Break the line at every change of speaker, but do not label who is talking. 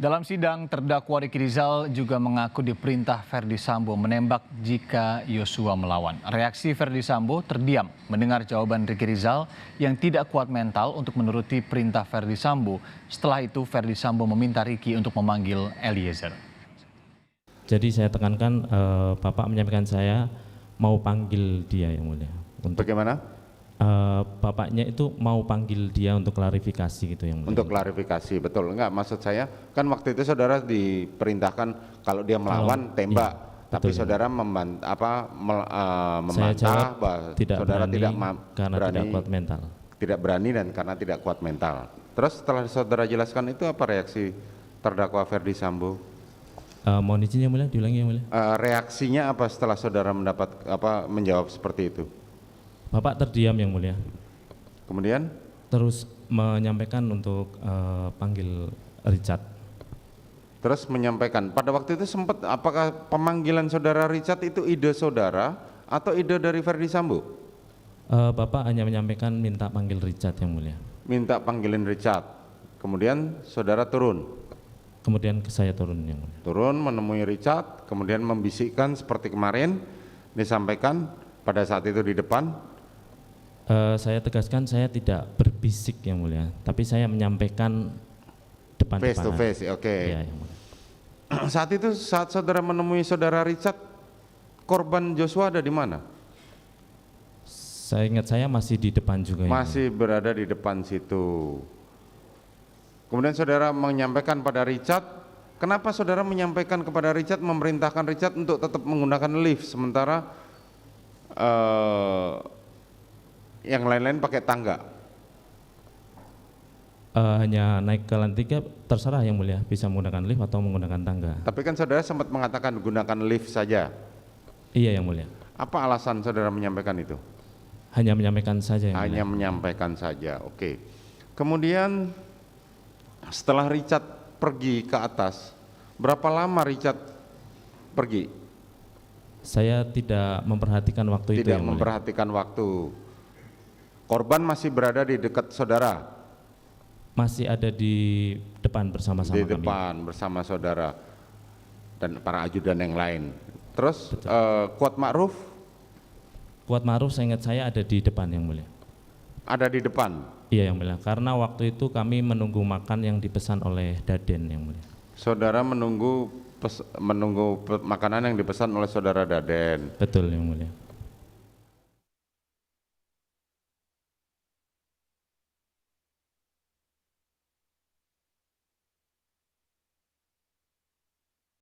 Dalam sidang, terdakwa Ricky Rizal juga mengaku diperintah Verdi Sambo menembak jika Yosua melawan. Reaksi Verdi Sambo terdiam mendengar jawaban Ricky Rizal yang tidak kuat mental untuk menuruti perintah Verdi Sambo. Setelah itu, Verdi Sambo meminta Ricky untuk memanggil Eliezer.
Jadi saya tekankan, Bapak menyampaikan saya mau panggil dia, Yang Mulia.
Bagaimana?
Bapaknya itu mau panggil dia untuk klarifikasi gitu, Yang Mulia.
Untuk klarifikasi, betul. Enggak, maksud saya kan waktu itu saudara diperintahkan kalau dia melawan tembak,
iya,
tapi
betul,
saudara membantah bahwa saudara tidak
karena
berani,
tidak kuat mental.
Tidak berani dan karena tidak kuat mental. Terus setelah saudara jelaskan itu apa reaksi terdakwa Verdi Sambo?
Mohon izin, Yang Mulia, diulangi, Yang Mulia.
Reaksinya apa setelah saudara menjawab seperti itu?
Bapak terdiam, Yang Mulia.
Kemudian?
Terus menyampaikan untuk panggil Richard.
Terus menyampaikan, pada waktu itu sempat, apakah pemanggilan saudara Richard itu ide saudara atau ide dari Verdi Sambo?
Bapak hanya menyampaikan minta panggil Richard, Yang Mulia.
Minta panggilin Richard, kemudian saudara turun?
Kemudian saya turun, Yang Mulia.
Turun menemui Richard, kemudian membisikkan seperti kemarin disampaikan pada saat itu di depan.
Saya tegaskan saya tidak berbisik, Yang Mulia, tapi saya menyampaikan depan-depanan.
Face to face, oke.
Ya, Yang Mulia.
Saat saudara menemui saudara Richard, korban Joshua ada di mana?
Saya ingat saya masih di depan juga.
Masih berada di depan situ. Kemudian saudara menyampaikan pada Richard, kenapa saudara menyampaikan kepada Richard, memerintahkan Richard untuk tetap menggunakan lift, sementara yang lain-lain pakai tangga?
Hanya naik ke lantai 3, terserah, Yang Mulia, bisa menggunakan lift atau menggunakan tangga.
Tapi kan saudara sempat mengatakan gunakan lift saja.
Iya, Yang Mulia.
Apa alasan saudara menyampaikan itu?
Hanya menyampaikan saja, Yang Mulia.
Hanya menyampaikan saja, oke. Kemudian setelah Richard pergi ke atas, berapa lama Richard pergi?
Saya tidak memperhatikan waktu itu.
Tidak
Yang Mulia.
memperhatikan waktu. Korban masih berada di dekat saudara?
Masih ada di depan bersama-sama
Di
kami.
depan bersama saudara dan para ajudan yang lain. Terus Kuat Ma'ruf?
Kuat Ma'ruf, saya ingat saya ada di depan, Yang Mulia.
Ada di depan?
Iya, Yang Mulia, karena waktu itu kami menunggu makan yang dipesan oleh Daden, Yang Mulia.
Saudara menunggu makanan yang dipesan oleh saudara Daden?
Betul, Yang Mulia.